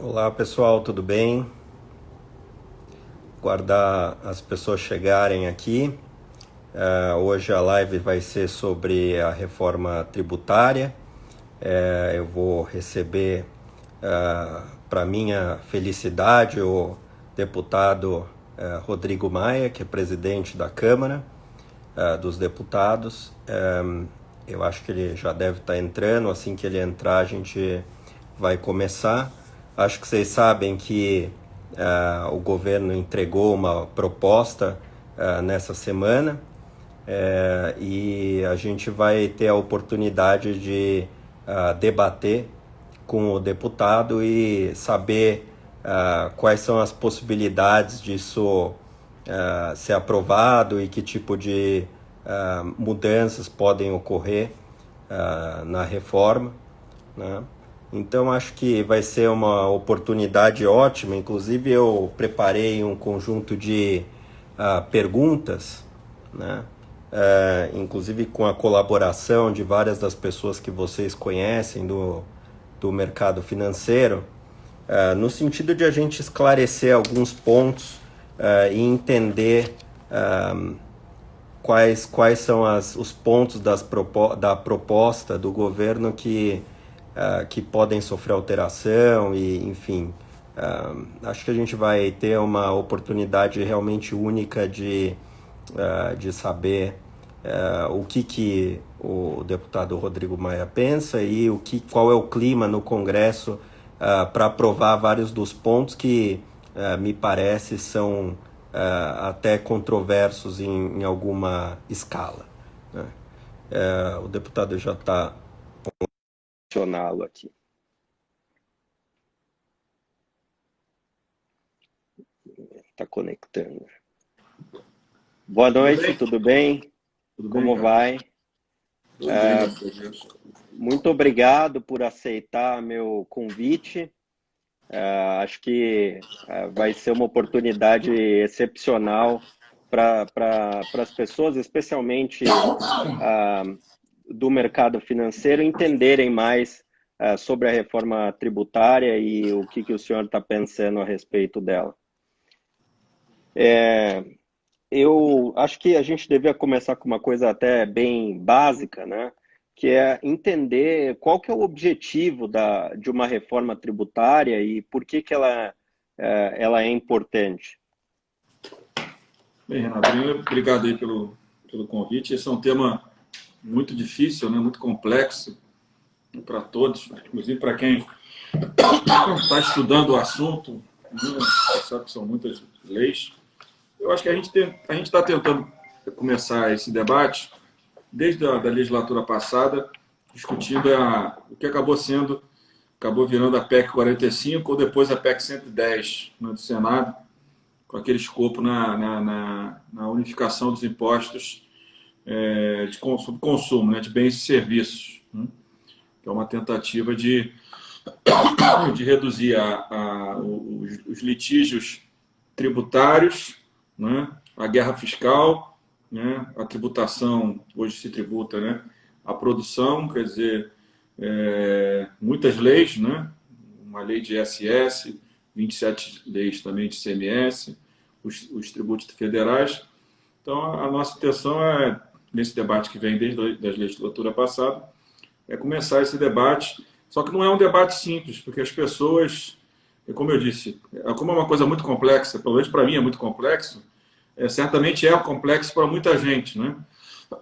Olá pessoal, tudo bem? Guardar as pessoas chegarem aqui. Hoje a live vai ser sobre a reforma tributária. Eu vou receber, para minha felicidade, o deputado Rodrigo Maia, que é presidente da Câmara dos Deputados. Eu acho que ele já deve estar entrando. Assim que ele entrar, a gente vai começar. Acho que vocês sabem que o governo entregou uma proposta nessa semana e a gente vai ter a oportunidade de debater com o deputado e saber quais são as possibilidades disso ser aprovado e que tipo de mudanças podem ocorrer na reforma, né? Então acho que vai ser uma oportunidade ótima. Inclusive eu preparei um conjunto de perguntas, né? Inclusive com a colaboração de várias das pessoas que vocês conhecem do mercado financeiro, no sentido de a gente esclarecer alguns pontos e entender quais são os pontos da proposta do governo que podem sofrer alteração e, enfim, acho que a gente vai ter uma oportunidade realmente única de saber o que o deputado Rodrigo Maia pensa e qual é o clima no Congresso para aprovar vários dos pontos que me parece são até controversos em alguma escala, né? O deputado já está funcioná-lo aqui. Está conectando. Boa noite, tudo bem? Tudo bem, Como cara? vai? Tudo bem, graças a Deus. Muito obrigado por aceitar meu convite. Acho que vai ser uma oportunidade excepcional para as pessoas, especialmente do mercado financeiro, entenderem mais sobre a reforma tributária e o que o senhor está pensando a respeito dela. Eu acho que a gente devia começar com uma coisa até bem básica, né? Que é entender qual que é o objetivo de uma reforma tributária e por que ela é importante. Bem, Renato, primeiro, obrigado aí pelo convite. Esse é um tema muito difícil, né? Muito complexo para todos, inclusive para quem está estudando o assunto, né? Você sabe que são muitas leis. Eu acho que a gente está tentando começar esse debate desde a da legislatura passada, discutindo o que acabou virando a PEC 45 ou depois a PEC 110, né, do Senado, com aquele escopo na unificação dos impostos de consumo, né, de bens e serviços, né, que é uma tentativa de reduzir os litígios tributários, né, a guerra fiscal, né, a tributação, hoje se tributa, né, a produção, quer dizer, muitas leis, né, uma lei de ISS, 27 leis também de ICMS, os tributos federais. Então, a nossa intenção nesse debate que vem desde a legislatura passada, é começar esse debate. Só que não é um debate simples, porque as pessoas, como eu disse, como é uma coisa muito complexa, pelo menos para mim é muito complexo, certamente é complexo para muita gente, né?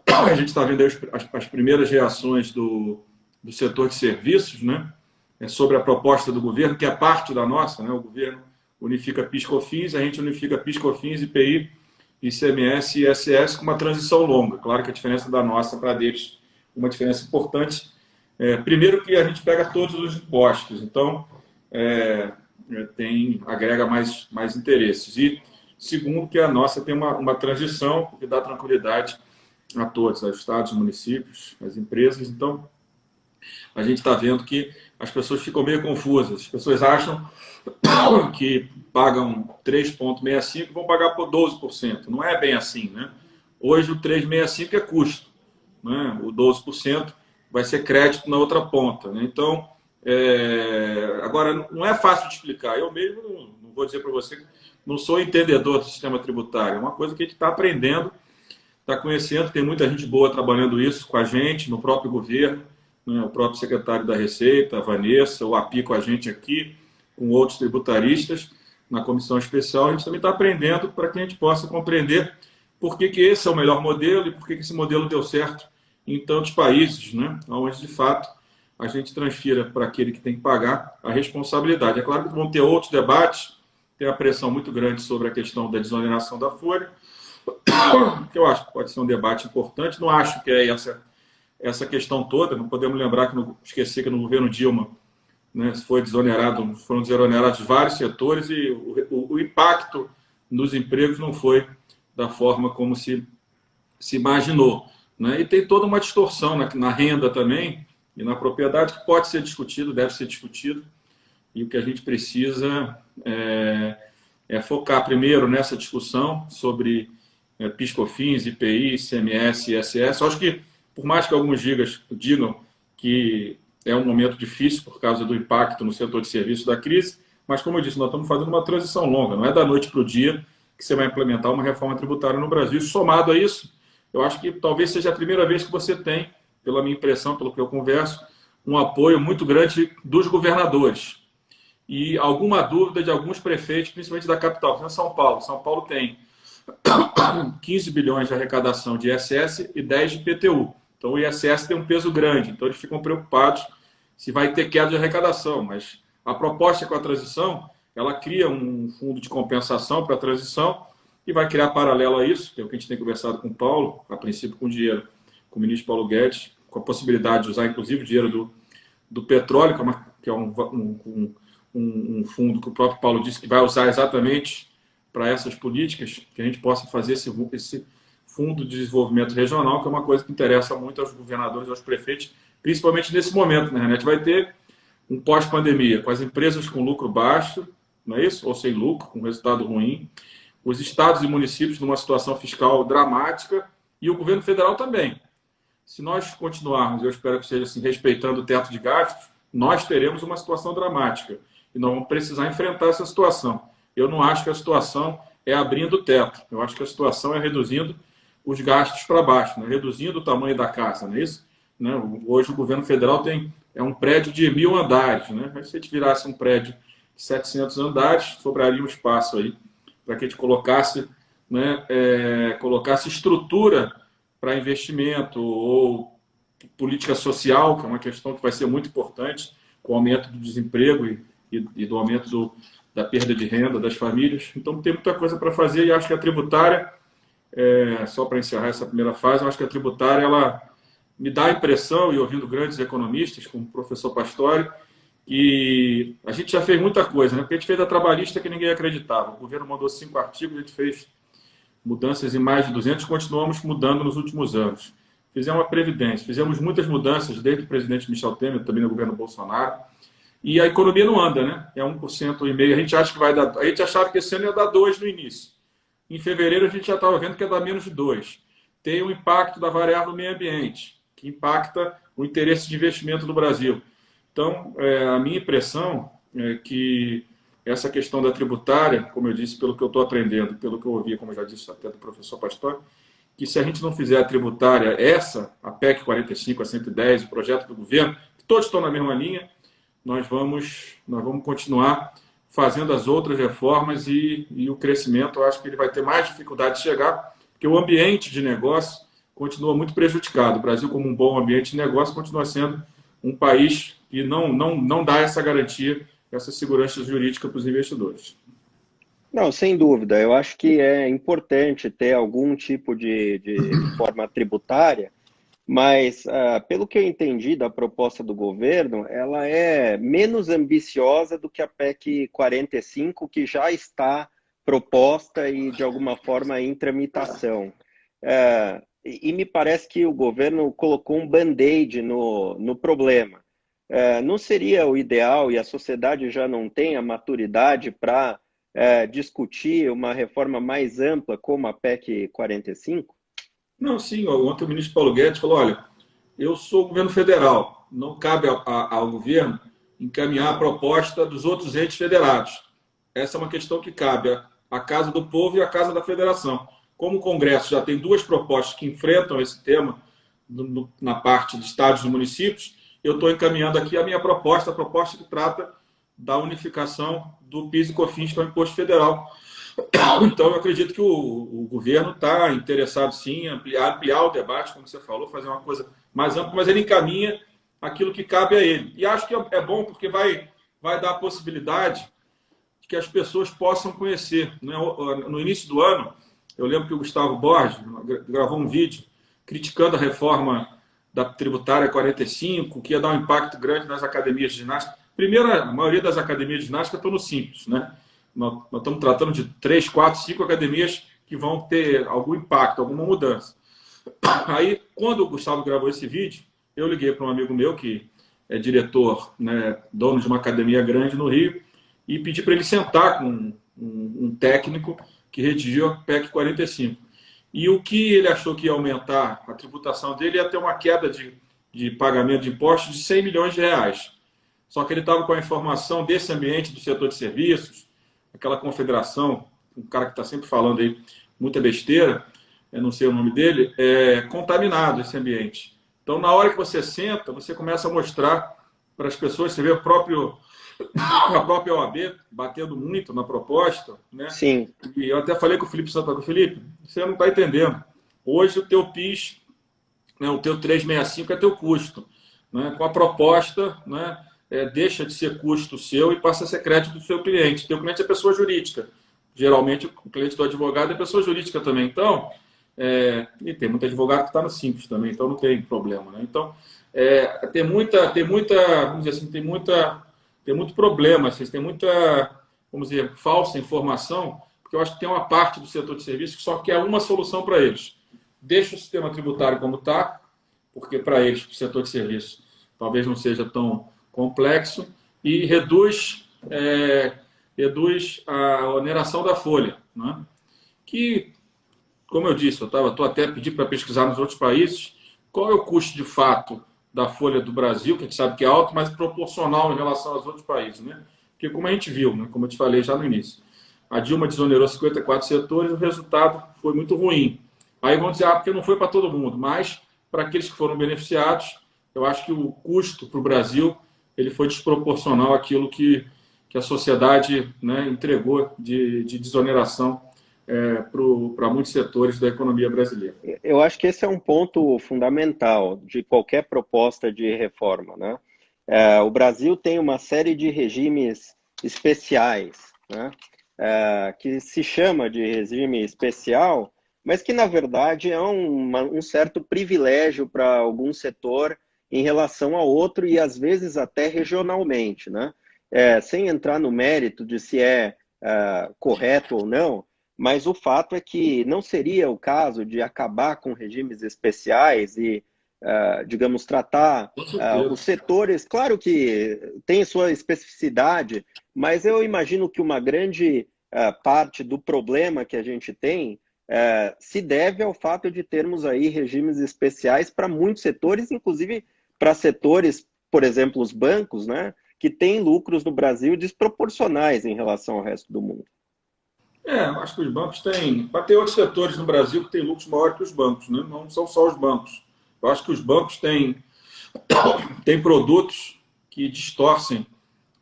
A gente está vendo as primeiras reações do setor de serviços, né? Sobre a proposta do governo, que é parte da nossa, né? O governo unifica PIS/COFINS, a gente unifica PIS/COFINS, IPI, ICMS e ISS com uma transição longa. Claro que a diferença da nossa para deles, uma diferença importante. Primeiro que a gente pega todos os impostos, então agrega mais interesses. E segundo que a nossa tem uma transição que dá tranquilidade a todos, aos estados, municípios, às empresas. Então, a gente está vendo que as pessoas ficam meio confusas. As pessoas acham que pagam 3,65 e vão pagar por 12%. Não é bem assim, né? Hoje o 3,65 é custo, né? O 12% vai ser crédito na outra ponta, né? Então, Agora, não é fácil de explicar. Eu mesmo não vou dizer para você que não sou entendedor do sistema tributário. É uma coisa que a gente está aprendendo, está conhecendo. Tem muita gente boa trabalhando isso com a gente, no próprio governo, né? O próprio secretário da Receita, a Vanessa, o API com a gente aqui, com outros tributaristas na comissão especial. A gente também está aprendendo para que a gente possa compreender por que esse é o melhor modelo e por que esse modelo deu certo em tantos países, né? Onde, de fato, a gente transfira para aquele que tem que pagar a responsabilidade. É claro que vão ter outros debates, tem a pressão muito grande sobre a questão da desoneração da folha, que eu acho que pode ser um debate importante. Não acho que é essa questão toda. Não podemos esquecer que no governo Dilma, né, foram desonerados vários setores e o impacto nos empregos não foi da forma como se imaginou, né? E tem toda uma distorção na renda também e na propriedade que pode ser discutido, deve ser discutido. E o que a gente precisa é focar primeiro nessa discussão sobre PIS/COFINS, IPI, ICMS e ISS. Eu acho que, por mais que alguns digam que é um momento difícil por causa do impacto no setor de serviços da crise, mas, como eu disse, nós estamos fazendo uma transição longa, não é da noite para o dia que você vai implementar uma reforma tributária no Brasil. E, somado a isso, eu acho que talvez seja a primeira vez que você tem, pela minha impressão, pelo que eu converso, um apoio muito grande dos governadores e alguma dúvida de alguns prefeitos, principalmente da capital, por exemplo, São Paulo. São Paulo tem 15 bilhões de arrecadação de ISS e 10 de IPTU. Então, o ISS tem um peso grande, então eles ficam preocupados se vai ter queda de arrecadação. Mas a proposta com a transição, ela cria um fundo de compensação para a transição e vai criar paralelo a isso, que é o que a gente tem conversado com o Paulo, a princípio com o dinheiro, com o ministro Paulo Guedes, com a possibilidade de usar, inclusive, o dinheiro do petróleo, que é um fundo que o próprio Paulo disse que vai usar exatamente para essas políticas, que a gente possa fazer esse fundo de desenvolvimento regional, que é uma coisa que interessa muito aos governadores, aos prefeitos, principalmente nesse momento, né? A gente vai ter um pós-pandemia, com as empresas com lucro baixo, não é isso? Ou sem lucro, com resultado ruim, os estados e municípios numa situação fiscal dramática e o governo federal também. Se nós continuarmos, eu espero que seja assim, respeitando o teto de gastos, nós teremos uma situação dramática e nós vamos precisar enfrentar essa situação. Eu não acho que a situação é abrindo o teto, eu acho que a situação é reduzindo os gastos para baixo, né? Reduzindo o tamanho da casa, não é isso? Né? Hoje o governo federal é um prédio de 1.000 andares, né? Mas se a gente virasse um prédio de 700 andares, sobraria um espaço aí para que a gente colocasse, né, colocasse estrutura para investimento ou política social, que é uma questão que vai ser muito importante com o aumento do desemprego e do aumento da perda de renda das famílias. Então tem muita coisa para fazer e acho que a tributária, só para encerrar essa primeira fase, eu acho que a tributária ela me dá a impressão, e ouvindo grandes economistas, como o professor Pastore, que a gente já fez muita coisa, né? Porque a gente fez a trabalhista que ninguém acreditava. O governo mandou 5 artigos, a gente fez mudanças em mais de 200, continuamos mudando nos últimos anos. Fizemos a Previdência, fizemos muitas mudanças, desde o presidente Michel Temer, também no governo Bolsonaro, e a economia não anda, né? É 1,5%. A gente acha que vai dar. A gente achava que esse ano ia dar 2% no início. Em fevereiro, a gente já estava vendo que ia dar menos de 2%. Tem o impacto da variável meio ambiente, que impacta o interesse de investimento do Brasil. Então, a minha impressão é que essa questão da tributária, como eu disse, pelo que eu estou aprendendo, pelo que eu ouvi, como eu já disse até do professor Pastore, que se a gente não fizer a tributária, a PEC 45, a 110, o projeto do governo, que todos estão na mesma linha, nós vamos continuar fazendo as outras reformas e o crescimento, eu acho que ele vai ter mais dificuldade de chegar, porque o ambiente de negócio continua muito prejudicado. O Brasil, como um bom ambiente de negócio, continua sendo um país que não dá essa garantia, essa segurança jurídica para os investidores. Não, sem dúvida. Eu acho que é importante ter algum tipo de reforma tributária, mas, pelo que eu entendi da proposta do governo, ela é menos ambiciosa do que a PEC 45, que já está proposta e, de alguma forma, em tramitação. E me parece que o governo colocou um band-aid no problema. Não seria o ideal, e a sociedade já não tem a maturidade para discutir uma reforma mais ampla como a PEC 45? Não, sim. Ontem o ministro Paulo Guedes falou, olha, eu sou o governo federal, não cabe ao governo encaminhar a proposta dos outros entes federados. Essa é uma questão que cabe à Casa do Povo e à Casa da Federação. Como o Congresso já tem duas propostas que enfrentam esse tema na parte de estados e municípios, eu estou encaminhando aqui a minha proposta, a proposta que trata da unificação do PIS e COFINS, que é o Imposto Federal. Então, eu acredito que o governo está interessado, sim, em ampliar o debate, como você falou, fazer uma coisa mais ampla, mas ele encaminha aquilo que cabe a ele. E acho que é bom, porque vai dar a possibilidade de que as pessoas possam conhecer. No início do ano, eu lembro que o Gustavo Borges gravou um vídeo criticando a reforma da tributária 45, que ia dar um impacto grande nas academias de ginástica. Primeiro, a maioria das academias de ginástica estão no Simples, né? Nós estamos tratando de 3, 4, 5 academias que vão ter algum impacto, alguma mudança. Aí, quando o Gustavo gravou esse vídeo, eu liguei para um amigo meu, que é diretor, né, dono de uma academia grande no Rio, e pedi para ele sentar com um técnico que redigiu a PEC 45. E o que ele achou que ia aumentar a tributação dele ia ter uma queda de pagamento de impostos de 100 milhões de reais. Só que ele estava com a informação desse ambiente do setor de serviços, aquela confederação, um cara que está sempre falando aí muita besteira, eu não sei o nome dele, é contaminado esse ambiente. Então, na hora que você senta, você começa a mostrar para as pessoas, você vê a própria OAB batendo muito na proposta, né? Sim. E eu até falei com o Felipe Santana, Felipe, você não está entendendo. Hoje o teu PIS, né, o teu 365 é teu custo. Né? Com a proposta, né, deixa de ser custo seu e passa a ser crédito do seu cliente. Teu cliente é pessoa jurídica. Geralmente o cliente do advogado é pessoa jurídica também. Então, e tem muito advogado que está no Simples também, então não tem problema. Né? Então, tem muita, vamos dizer assim, tem muito problema, assim, tem muita, vamos dizer, falsa informação, porque eu acho que tem uma parte do setor de serviços que só quer uma solução para eles. Deixa o sistema tributário como está, porque para eles, o setor de serviços, talvez não seja tão complexo, e reduz a oneração da folha. Né? Que, como eu disse, estou até pedindo para pesquisar nos outros países qual é o custo de fato da folha do Brasil, que a gente sabe que é alto, mas proporcional em relação aos outros países. Né? Porque, como a gente viu, né? Como eu te falei já no início, a Dilma desonerou 54 setores e o resultado foi muito ruim. Aí vão dizer, porque não foi para todo mundo, mas para aqueles que foram beneficiados, eu acho que o custo para o Brasil ele foi desproporcional àquilo que a sociedade, né, entregou de desoneração para muitos setores da economia brasileira. Eu acho que esse é um ponto fundamental de qualquer proposta de reforma. Né? O Brasil tem uma série de regimes especiais, né? Que se chama de regime especial, mas que, na verdade, é um certo privilégio para algum setor em relação a outro e, às vezes, até regionalmente. Né? Sem entrar no mérito de se é correto ou não, mas o fato é que não seria o caso de acabar com regimes especiais e, digamos, tratar os setores. Claro que tem sua especificidade, mas eu imagino que uma grande parte do problema que a gente tem se deve ao fato de termos aí regimes especiais para muitos setores, inclusive para setores, por exemplo, os bancos, né, que têm lucros no Brasil desproporcionais em relação ao resto do mundo. Acho que os bancos têm... Mas tem outros setores no Brasil que têm lucros maiores que os bancos, né? Não são só os bancos. Eu acho que os bancos têm produtos que distorcem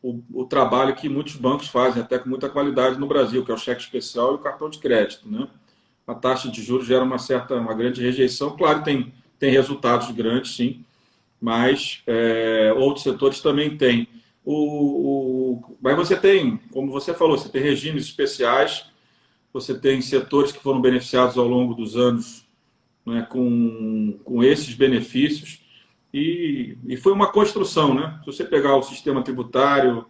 o trabalho que muitos bancos fazem, até com muita qualidade no Brasil, que é o cheque especial e o cartão de crédito. Né? A taxa de juros gera uma grande rejeição. Claro, tem resultados grandes, sim, mas outros setores também têm. Mas você tem, como você falou, você tem regimes especiais, você tem setores que foram beneficiados ao longo dos anos, né, com esses benefícios, e foi uma construção. Né? Se você pegar o sistema tributário,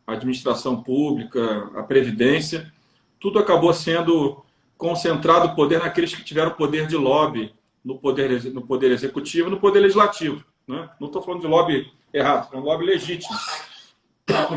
a administração pública, a previdência, tudo acabou sendo concentrado o poder naqueles que tiveram poder de lobby no poder executivo e no poder legislativo. Né? Não estou falando de lobby errado, estou falando de lobby legítimo.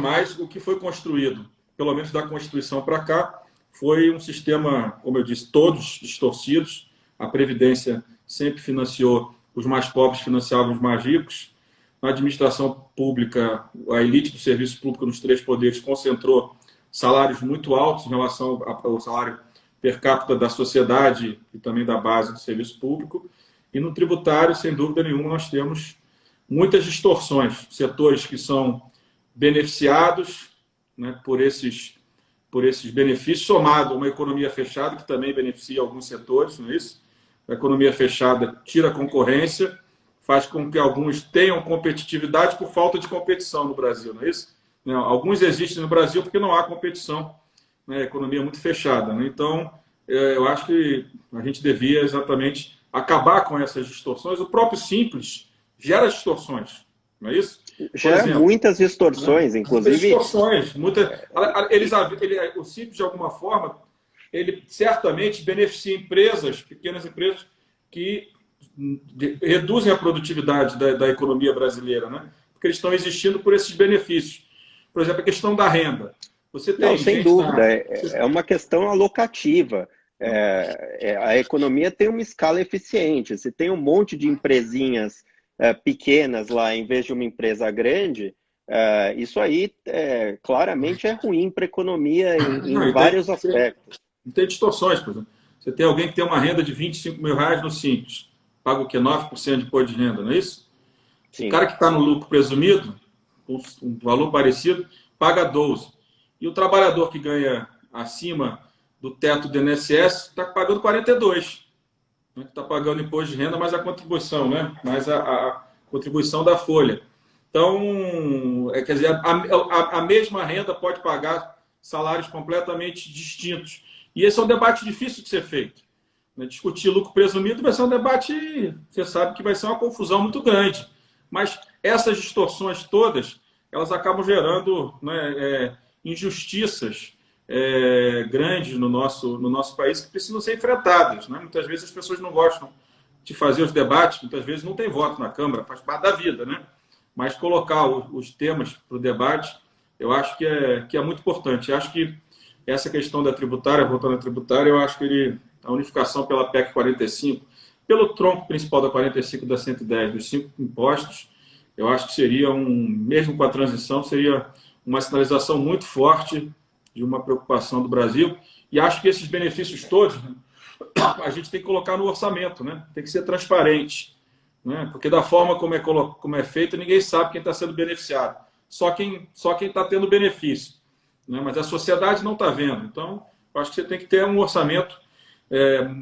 Mas o que foi construído, pelo menos da Constituição para cá, foi um sistema, como eu disse, todos distorcidos. A Previdência sempre financiou os mais pobres, financiavam os mais ricos. na administração pública, a elite do serviço público nos três poderes concentrou salários muito altos em relação ao salário per capita da sociedade e também da base do serviço público. E no tributário, sem dúvida nenhuma, nós temos muitas distorções, setores que são beneficiados, né, por esses benefícios, somado a uma economia fechada, que também beneficia alguns setores, não é isso? A economia fechada tira a concorrência, faz com que alguns tenham competitividade por falta de competição no Brasil, não é isso? Alguns existem no Brasil porque não há competição, né? A economia é muito fechada, né? Então, eu acho que a gente devia exatamente acabar com essas distorções. O próprio Simples gera distorções, não é isso? Gera muitas distorções, inclusive. Distorções, o Simples, de alguma forma, ele certamente beneficia empresas, pequenas empresas, que reduzem a produtividade da economia brasileira, né? Porque eles estão existindo por esses benefícios. Por exemplo, a questão da renda. Você tem, não, sem dúvida, é uma questão alocativa. A economia tem uma escala eficiente. Se tem um monte de empresinhas pequenas lá, em vez de uma empresa grande, isso aí claramente é ruim para a economia em vários aspectos. Não tem distorções, por exemplo. Você tem alguém que tem uma renda de R$25 mil no Simples, paga o quê? 9% de imposto de renda, não é isso? Sim. O cara que está no lucro presumido, um valor parecido, paga 12%. E o trabalhador que ganha acima do teto do INSS está pagando 42%. Né? Está pagando imposto de renda, mais a contribuição, né? Mais a contribuição da folha. Então, quer dizer, a mesma renda pode pagar salários completamente distintos. E esse é um debate difícil de ser feito. Discutir lucro presumido vai ser um debate, você sabe que vai ser uma confusão muito grande. Mas essas distorções todas, elas acabam gerando, né, injustiças grandes no nosso país que precisam ser enfrentadas. Né? Muitas vezes as pessoas não gostam de fazer os debates, muitas vezes não tem voto na Câmara, faz parte da vida, né? Mas colocar os temas para o debate, eu acho que é muito importante. Eu acho que essa questão da tributária, voltando à tributária, eu acho que a unificação pela PEC 45, pelo tronco principal da 45 e da 110, dos 5 impostos, eu acho que seria mesmo com a transição, seria uma sinalização muito forte de uma preocupação do Brasil. E acho que esses benefícios todos, né, a gente tem que colocar no orçamento, né? Tem que ser transparente, né? Porque da forma como é feito, ninguém sabe quem está sendo beneficiado. Só quem está tendo benefício. Né? Mas a sociedade não está vendo. Então, eu acho que você tem que ter um orçamento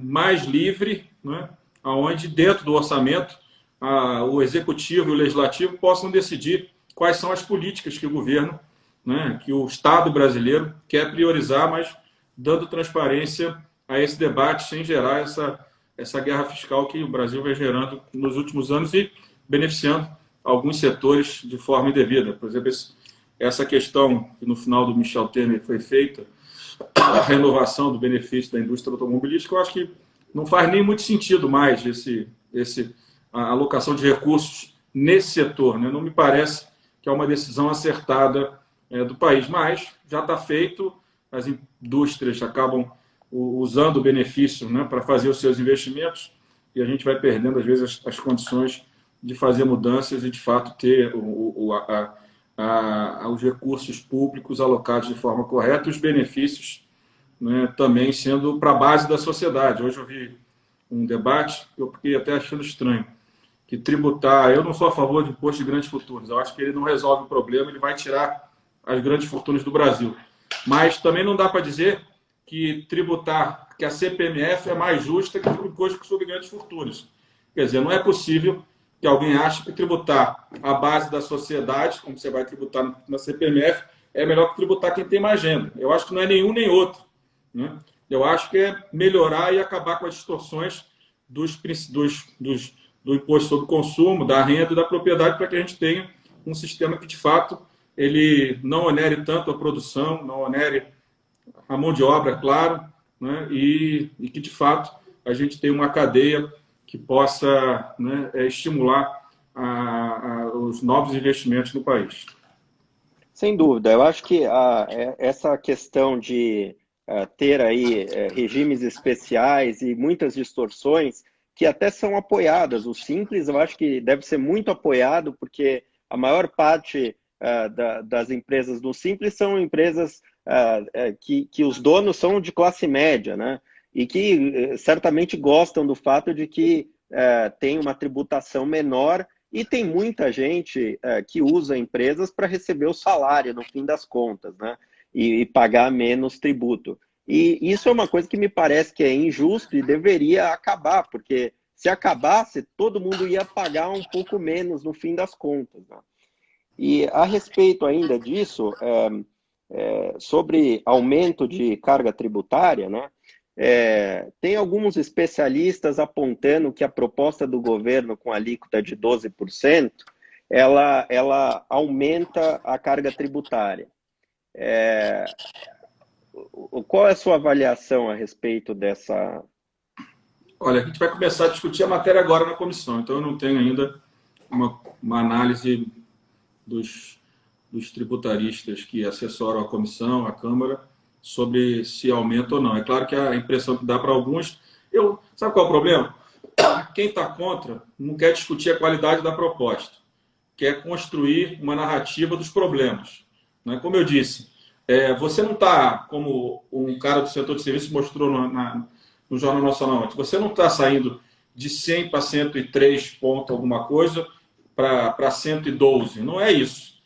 mais livre, né? Onde dentro do orçamento o executivo e o legislativo possam decidir quais são as políticas que o governo, né, que o Estado brasileiro quer priorizar, mas dando transparência a esse debate, sem gerar essa guerra fiscal que o Brasil vem gerando nos últimos anos e beneficiando alguns setores de forma indevida. Por exemplo, essa questão que no final do Michel Temer foi feita, a renovação do benefício da indústria automobilística, eu acho que não faz nem muito sentido mais a alocação de recursos nesse setor. Né? Não me parece que é uma decisão acertada do país, mas já está feito, as indústrias acabam usando o benefício, né, para fazer os seus investimentos e a gente vai perdendo, às vezes, as condições de fazer mudanças e, de fato, ter os recursos públicos alocados de forma correta e os benefícios, né, também sendo para a base da sociedade. Hoje eu vi um debate, eu fiquei até achando estranho, que tributar, eu não sou a favor de imposto de grandes fortunas, eu acho que ele não resolve o problema, ele vai tirar as grandes fortunas do Brasil. Mas também não dá para dizer que tributar, que a CPMF é mais justa que o imposto sobre grandes fortunas. Quer dizer, não é possível que alguém ache que tributar a base da sociedade, como você vai tributar na CPMF, é melhor que tributar quem tem mais renda. Eu acho que não é nenhum nem outro. Né? Eu acho que é melhorar e acabar com as distorções do imposto sobre o consumo, da renda e da propriedade, para que a gente tenha um sistema que, de fato, ele não onere tanto a produção, não onere a mão de obra, claro, né? E que, de fato, a gente tenha uma cadeia que possa, né, estimular os novos investimentos no país. Sem dúvida. Eu acho que essa questão de ter aí regimes especiais e muitas distorções que até são apoiadas. O Simples, eu acho que deve ser muito apoiado, porque a maior parte das empresas do Simples são empresas que os donos são de classe média, né? E que certamente gostam do fato de que tem uma tributação menor e tem muita gente que usa empresas para receber o salário no fim das contas, né? E pagar menos tributo. E isso é uma coisa que me parece que é injusto e deveria acabar, porque se acabasse, todo mundo ia pagar um pouco menos no fim das contas, né? E a respeito ainda disso, sobre aumento de carga tributária, né? Tem alguns especialistas apontando que a proposta do governo com alíquota de 12%, ela aumenta a carga tributária. Qual é a sua avaliação a respeito dessa... Olha, a gente vai começar a discutir a matéria agora na comissão, então eu não tenho ainda uma análise dos tributaristas que assessoram a comissão, a Câmara, sobre se aumenta ou não. É claro que a impressão que dá para alguns... Sabe qual é o problema? Quem está contra não quer discutir a qualidade da proposta, quer construir uma narrativa dos problemas. Como eu disse, você não está, como um cara do setor de serviço mostrou no Jornal Nacional, você não está saindo de 100 para 103 pontos alguma coisa para 112. Não é isso.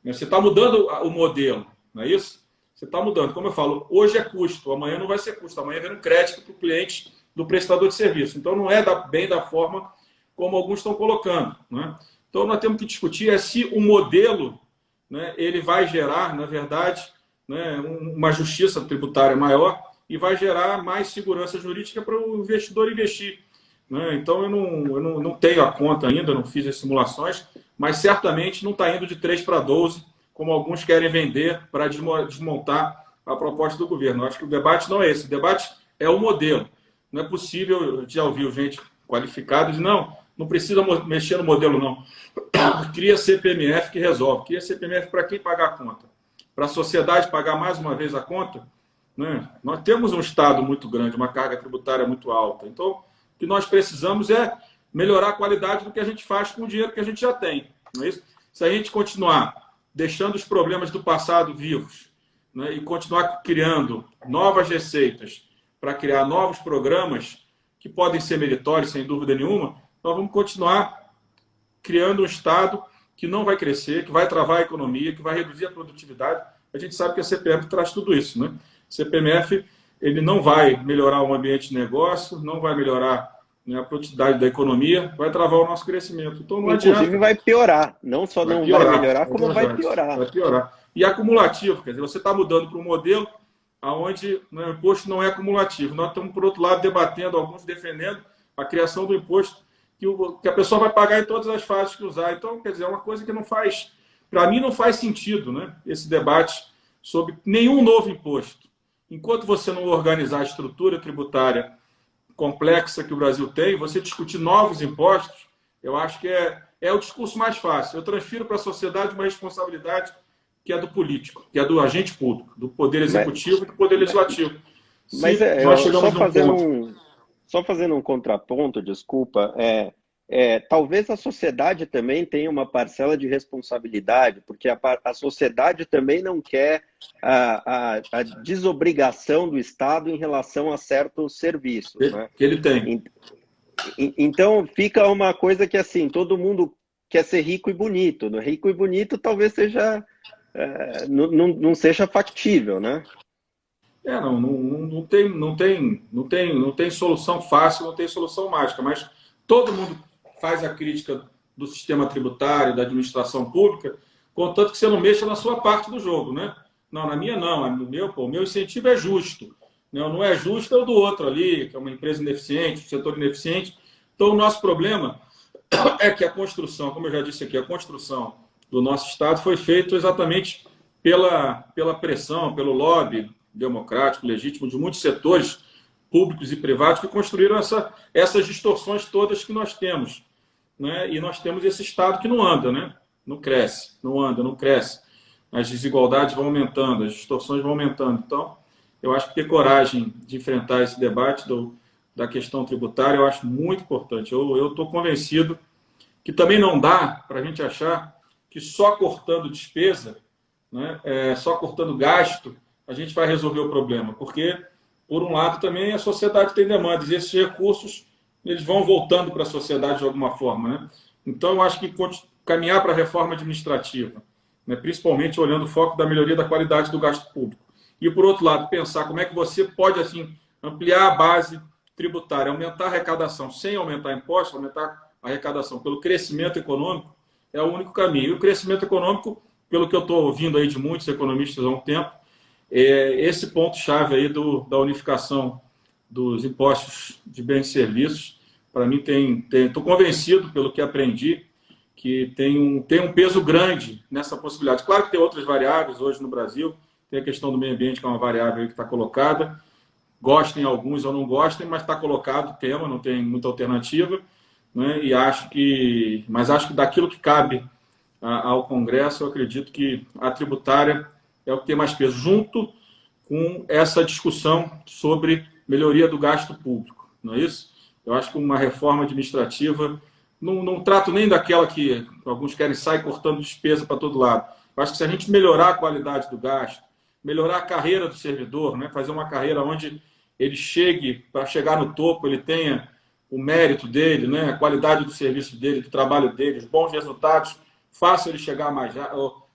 Você está mudando o modelo, não é isso? Você está mudando. Como eu falo, hoje é custo, amanhã não vai ser custo, amanhã vem um crédito para o cliente do prestador de serviço. Então, não é bem da forma como alguns estão colocando, né? Então, nós temos que discutir se o modelo, né, ele vai gerar, na verdade, né, uma justiça tributária maior e vai gerar mais segurança jurídica para o investidor investir, né? Então, eu não tenho a conta ainda, não fiz as simulações, mas certamente não está indo de 3 para 12, como alguns querem vender para desmontar a proposta do governo. Eu acho que o debate não é esse. O debate é o modelo. Não é possível, eu já ouvi gente qualificada dizer, não precisa mexer no modelo, não. Cria CPMF que resolve. Cria CPMF para quem pagar a conta? Para a sociedade pagar mais uma vez a conta? Né? Nós temos um Estado muito grande, uma carga tributária muito alta. Então, o que nós precisamos é melhorar a qualidade do que a gente faz com o dinheiro que a gente já tem. Não é isso? Se a gente continuar deixando os problemas do passado vivos, né, e continuar criando novas receitas para criar novos programas que podem ser meritórios, sem dúvida nenhuma, nós vamos continuar criando um Estado que não vai crescer, que vai travar a economia, que vai reduzir a produtividade. A gente sabe que a CPMF traz tudo isso, né? A CPMF ele não vai melhorar o ambiente de negócio, não vai melhorar, né, a produtividade da economia, vai travar o nosso crescimento. Então, não Inclusive adianta. vai piorar, não só não vai melhorar, como vai piorar. Vai piorar. E acumulativo, quer dizer, você está mudando para um modelo onde, né, o imposto não é acumulativo. Nós estamos, por outro lado, debatendo, alguns defendendo a criação do imposto que a pessoa vai pagar em todas as fases que usar. Então, quer dizer, é uma coisa que não faz, para mim, não faz sentido, né, esse debate sobre nenhum novo imposto. Enquanto você não organizar a estrutura tributária complexa que o Brasil tem, você discutir novos impostos, eu acho que é o discurso mais fácil. Eu transfiro para a sociedade uma responsabilidade que é do político, que é do agente público, do poder executivo e do poder legislativo. Mas só fazendo um contraponto, desculpa, talvez a sociedade também tenha uma parcela de responsabilidade, porque a sociedade também não quer a desobrigação do Estado em relação a certos serviços, né? Que ele tem. Então, fica uma coisa que, assim, todo mundo quer ser rico e bonito. No rico e bonito talvez seja não seja factível, né? Não tem solução fácil, não tem solução mágica, mas todo mundo faz a crítica do sistema tributário, da administração pública, contanto que você não mexa na sua parte do jogo, né? Não, na minha não, o meu incentivo é justo. Não é justo é o do outro ali, que é uma empresa ineficiente, um setor ineficiente. Então, o nosso problema é que a construção, como eu já disse aqui, a construção do nosso Estado foi feita exatamente pela pressão, pelo lobby democrático, legítimo de muitos setores públicos e privados que construíram essas distorções todas que nós temos, né? E nós temos esse Estado que não anda, né? Não cresce, não anda, não cresce. As desigualdades vão aumentando, as distorções vão aumentando. Então, eu acho que ter coragem de enfrentar esse debate da questão tributária, eu acho muito importante. Eu estou convencido que também não dá para a gente achar que só cortando despesa, né, só cortando gasto, a gente vai resolver o problema. Porque, por um lado, também a sociedade tem demandas, e esses recursos eles vão voltando para a sociedade de alguma forma. Né? Então, eu acho que caminhar para a reforma administrativa, né, principalmente olhando o foco da melhoria da qualidade do gasto público. E, por outro lado, pensar como é que você pode assim ampliar a base tributária, aumentar a arrecadação sem aumentar impostos, aumentar a arrecadação pelo crescimento econômico, é o único caminho. E o crescimento econômico, pelo que eu estou ouvindo aí de muitos economistas há um tempo, é esse ponto-chave aí da unificação dos impostos de bens e serviços. Para mim, estou convencido, pelo que aprendi, que tem um peso grande nessa possibilidade. Claro que tem outras variáveis hoje no Brasil, tem a questão do meio ambiente, que é uma variável que está colocada, gostem alguns ou não gostem, mas está colocado o tema, não tem muita alternativa, né? Mas acho que daquilo que cabe ao Congresso, eu acredito que a tributária é o que tem mais peso, junto com essa discussão sobre melhoria do gasto público, não é isso? Eu acho que uma reforma administrativa, não trato nem daquela que alguns querem sair cortando despesa para todo lado. Eu acho que se a gente melhorar a qualidade do gasto, melhorar a carreira do servidor, né? Fazer uma carreira onde ele chegue, para chegar no topo, ele tenha o mérito dele, né? A qualidade do serviço dele, do trabalho dele, os bons resultados, faça ele chegar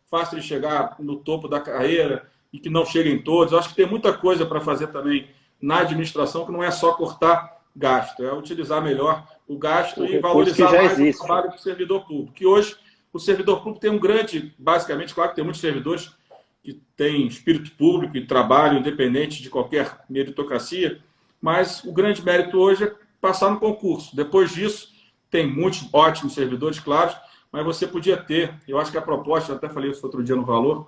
faça ele chegar no topo da carreira e que não cheguem todos. Eu acho que tem muita coisa para fazer também na administração, que não é só cortar gasto, é utilizar melhor o gasto e valorizar mais o trabalho do servidor público. Que hoje o servidor público tem um grande, basicamente, claro que tem muitos servidores que têm espírito público e trabalho independente de qualquer meritocracia, mas o grande mérito hoje é passar no concurso. Depois disso, tem muitos ótimos servidores, claro, mas você podia ter, eu acho que a proposta, eu até falei isso outro dia no Valor,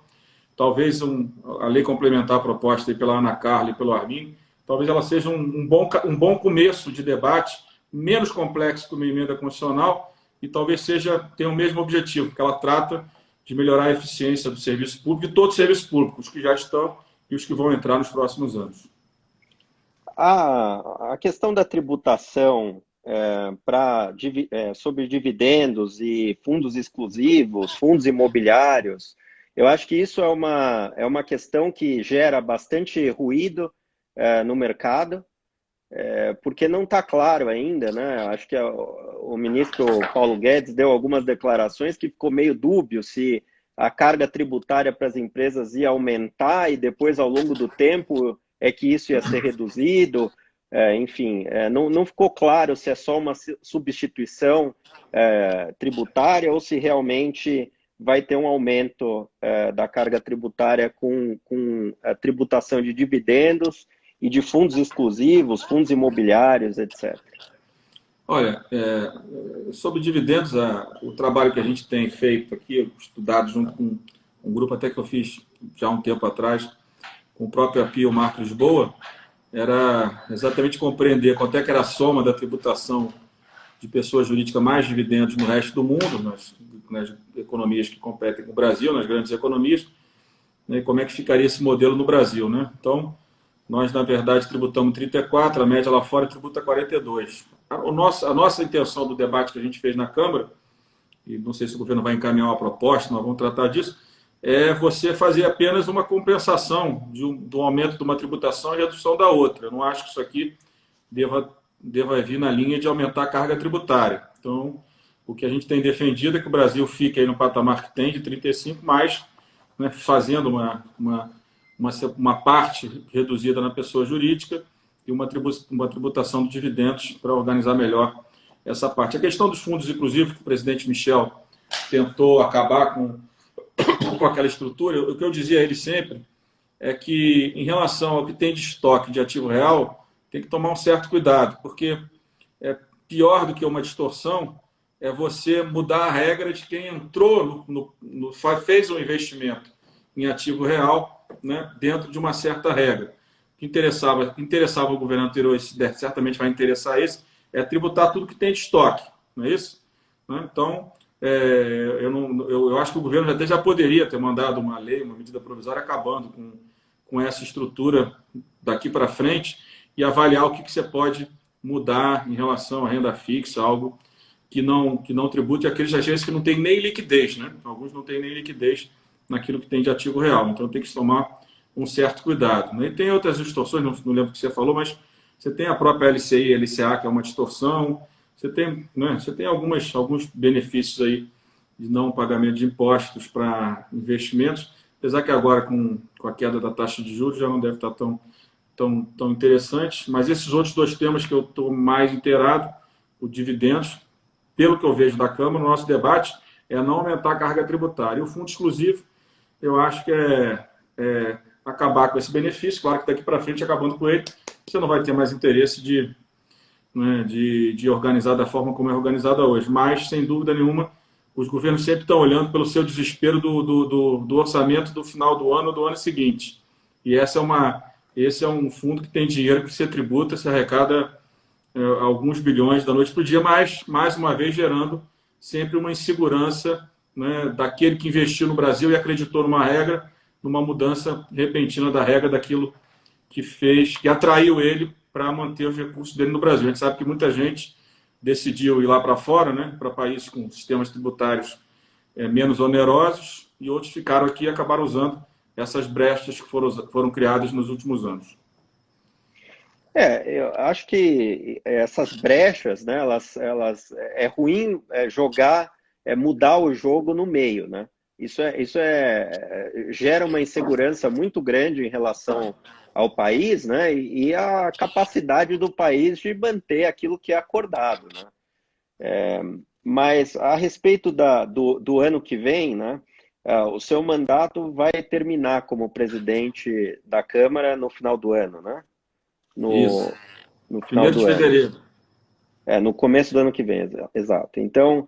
talvez a lei complementar a proposta aí pela Ana Carla e pelo Armin, talvez ela seja um bom começo de debate, menos complexo que uma emenda constitucional, e talvez tenha o mesmo objetivo, porque ela trata de melhorar a eficiência do serviço público e todos os serviços públicos, os que já estão e os que vão entrar nos próximos anos. A questão da tributação sobre dividendos e fundos exclusivos, fundos imobiliários, eu acho que isso é uma questão que gera bastante ruído no mercado, porque não está claro ainda, né? Acho que o ministro Paulo Guedes deu algumas declarações que ficou meio dúbio se a carga tributária para as empresas ia aumentar e depois, ao longo do tempo, que isso ia ser reduzido. Enfim, não ficou claro se é só uma substituição tributária ou se realmente vai ter um aumento da carga tributária com a tributação de dividendos e de fundos exclusivos, fundos imobiliários, etc. Olha, sobre dividendos, o trabalho que a gente tem feito aqui, estudado junto com um grupo até que eu fiz já há um tempo atrás, com o próprio API, o Marco Lisboa, era exatamente compreender quanto é que era a soma da tributação de pessoas jurídicas mais dividendos no resto do mundo, nas economias que competem com o Brasil, nas grandes economias, né, e como é que ficaria esse modelo no Brasil. Né? Então, nós, na verdade, tributamos 34%, a média lá fora tributa 42%. A nossa intenção do debate que a gente fez na Câmara, e não sei se o governo vai encaminhar uma proposta, nós vamos tratar disso, é você fazer apenas uma compensação do aumento de uma tributação e redução da outra. Eu não acho que isso aqui deva vir na linha de aumentar a carga tributária. Então, o que a gente tem defendido é que o Brasil fique aí no patamar que tem, de 35%, mas né, fazendo uma parte reduzida na pessoa jurídica e uma tributação de dividendos para organizar melhor essa parte. A questão dos fundos inclusivos, que o presidente Michel tentou acabar com aquela estrutura, o que eu dizia a ele sempre é que, em relação ao que tem de estoque de ativo real, tem que tomar um certo cuidado, porque é pior do que uma distorção é você mudar a regra de quem entrou, fez um investimento em ativo real, né, dentro de uma certa regra. O que interessava o governo anterior, e certamente vai interessar esse, é tributar tudo que tem de estoque, não é isso? Então, eu acho que o governo até já poderia ter mandado uma lei, uma medida provisória, acabando com essa estrutura daqui para frente e avaliar o que você pode mudar em relação à renda fixa, algo que não tribute, e aqueles agentes que não têm nem liquidez, né? Alguns não têm nem liquidez naquilo que tem de ativo real. Então tem que tomar um certo cuidado, né? E tem outras distorções, não lembro o que você falou, mas você tem a própria LCI e LCA, que é uma distorção, você tem, né, você tem alguns benefícios aí de não pagamento de impostos para investimentos, apesar que agora com a queda da taxa de juros já não deve estar tão interessante, mas esses outros dois temas que eu estou mais inteirado, o dividendos, pelo que eu vejo da Câmara, o nosso debate é não aumentar a carga tributária. E o fundo exclusivo, eu acho que é acabar com esse benefício, claro que daqui para frente, acabando com ele, você não vai ter mais interesse de organizar da forma como é organizada hoje. Mas, sem dúvida nenhuma, os governos sempre estão olhando pelo seu desespero do orçamento do final do ano seguinte. E esse é um fundo que tem dinheiro que você tributa, se arrecada alguns bilhões da noite para o dia, mas, mais uma vez, gerando sempre uma insegurança, né, daquele que investiu no Brasil e acreditou numa regra, numa mudança repentina da regra, daquilo que atraiu ele para manter os recursos dele no Brasil. A gente sabe que muita gente decidiu ir lá para fora, né, para países com sistemas tributários menos onerosos, e outros ficaram aqui e acabaram usando essas brechas que foram criadas nos últimos anos. Eu acho que essas brechas, né, elas é ruim jogar, mudar o jogo no meio, né? Isso gera uma insegurança muito grande em relação ao país, né? E a capacidade do país de manter aquilo que é acordado, né? Mas a respeito do ano que vem, né? O seu mandato vai terminar como presidente da Câmara no final do ano, né? Isso. No final Primeiro de do ano. fevereiro. No começo do ano que vem, exato. Então,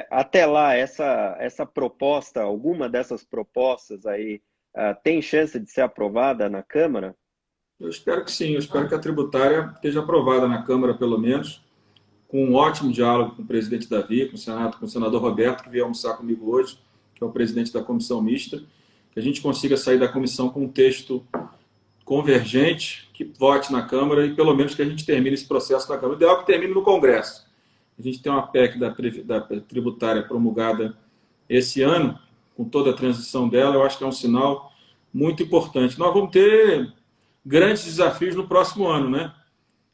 até lá, essa proposta, alguma dessas propostas aí, tem chance de ser aprovada na Câmara? Eu espero que sim. Eu espero que a tributária esteja aprovada na Câmara, pelo menos, com um ótimo diálogo com o presidente Davi, com o senador Roberto, que veio almoçar comigo hoje, que é o presidente da comissão mista, que a gente consiga sair da comissão com um texto convergente, que vote na Câmara e pelo menos que a gente termine esse processo na Câmara. O ideal é que termine no Congresso. A gente tem uma PEC da tributária promulgada esse ano, com toda a transição dela, eu acho que é um sinal muito importante. Nós vamos ter grandes desafios no próximo ano, né?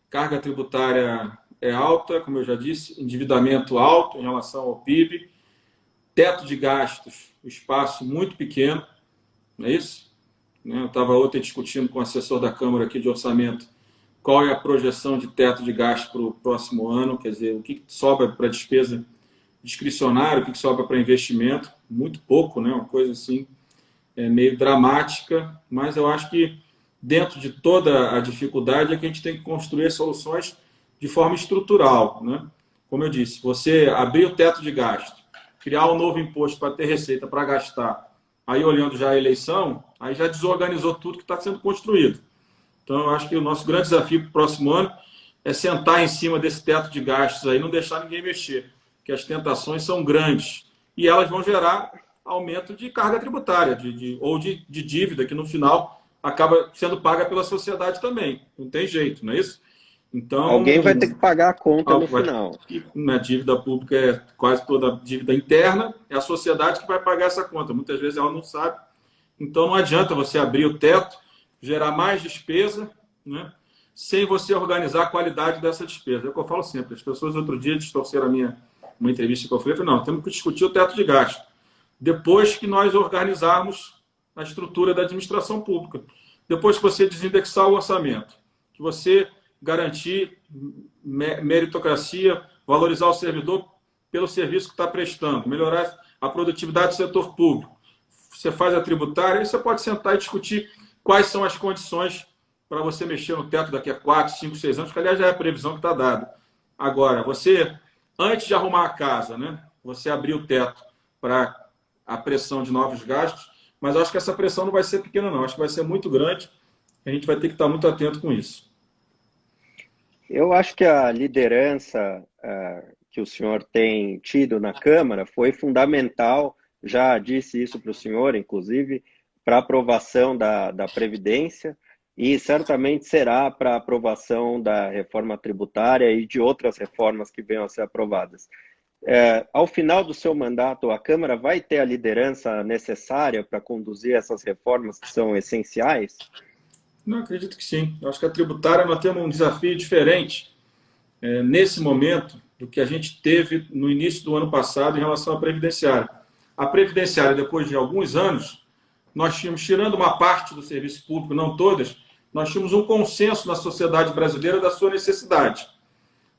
Carga tributária é alta, como eu já disse, endividamento alto em relação ao PIB, teto de gastos, espaço muito pequeno, não é isso? Eu estava ontem discutindo com o assessor da Câmara aqui de orçamento qual é a projeção de teto de gasto para o próximo ano, quer dizer, o que sobra para despesa discricionária, o que sobra para investimento, muito pouco, né? Uma coisa assim meio dramática, mas eu acho que dentro de toda a dificuldade é que a gente tem que construir soluções de forma estrutural, né? Como eu disse, você abrir o teto de gasto, criar um novo imposto para ter receita para gastar, aí olhando já a eleição, aí já desorganizou tudo que está sendo construído. Então, eu acho que o nosso grande desafio para o próximo ano é sentar em cima desse teto de gastos aí, não deixar ninguém mexer, porque as tentações são grandes e elas vão gerar aumento de carga tributária ou de dívida, que no final acaba sendo paga pela sociedade também. Não tem jeito, não é isso? Então, alguém vai ter que pagar a conta no final. Na dívida pública é quase toda dívida interna, é a sociedade que vai pagar essa conta. Muitas vezes ela não sabe. Então não adianta você abrir o teto, gerar mais despesa, né, sem você organizar a qualidade dessa despesa. É o que eu falo sempre. As pessoas outro dia distorceram uma entrevista que eu falei, não, temos que discutir o teto de gasto. Depois que nós organizarmos a estrutura da administração pública. Depois que você desindexar o orçamento, que você garantir meritocracia, valorizar o servidor pelo serviço que está prestando, melhorar a produtividade do setor público. Você faz a tributária e você pode sentar e discutir quais são as condições para você mexer no teto daqui a 4, 5, 6 anos, que aliás já é a previsão que está dada. Agora, você, antes de arrumar a casa, né, você abrir o teto para a pressão de novos gastos, mas eu acho que essa pressão não vai ser pequena, não. Acho que vai ser muito grande. A gente vai ter que estar muito atento com isso. Eu acho que a liderança que o senhor tem tido na Câmara foi fundamental, já disse isso para o senhor, inclusive, para a aprovação da Previdência e certamente será para a aprovação da reforma tributária e de outras reformas que venham a ser aprovadas. ao final do seu mandato, a Câmara vai ter a liderança necessária para conduzir essas reformas que são essenciais? Não, acredito que sim. Eu acho que a tributária nós temos um desafio diferente nesse momento do que a gente teve no início do ano passado em relação à previdenciária. A previdenciária, depois de alguns anos, nós tínhamos, tirando uma parte do serviço público, não todas, nós tínhamos um consenso na sociedade brasileira da sua necessidade.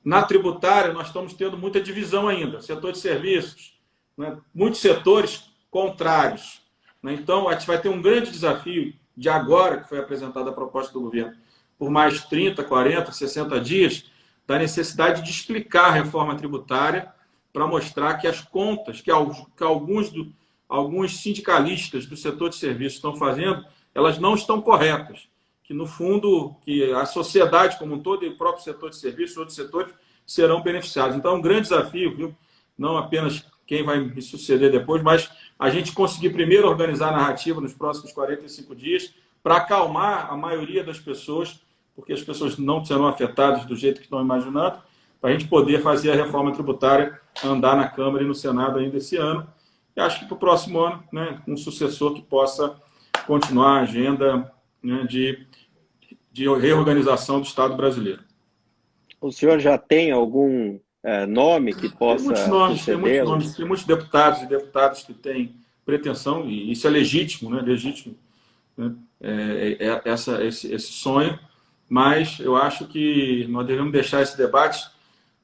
Na tributária, nós estamos tendo muita divisão ainda, setor de serviços, né? Muitos setores contrários. Né? Então, a gente vai ter um grande desafio de agora, que foi apresentada a proposta do governo, por mais 30, 40, 60 dias, da necessidade de explicar a reforma tributária para mostrar que as contas que alguns sindicalistas do setor de serviços estão fazendo, elas não estão corretas. Que, no fundo, que a sociedade como um todo e o próprio setor de serviços, outros setores, serão beneficiados. Então, é um grande desafio, viu? Não apenas quem vai me suceder depois, mas a gente conseguir primeiro organizar a narrativa nos próximos 45 dias para acalmar a maioria das pessoas, porque as pessoas não serão afetadas do jeito que estão imaginando, para a gente poder fazer a reforma tributária andar na Câmara e no Senado ainda esse ano. E acho que para o próximo ano, né, um sucessor que possa continuar a agenda, né, de reorganização do Estado brasileiro. O senhor já tem algum nome que possa tem muitos nomes, tem muitos deputados e deputadas que têm pretensão, e isso é legítimo, né? Legítimo, né? Esse sonho, mas eu acho que nós devemos deixar esse debate.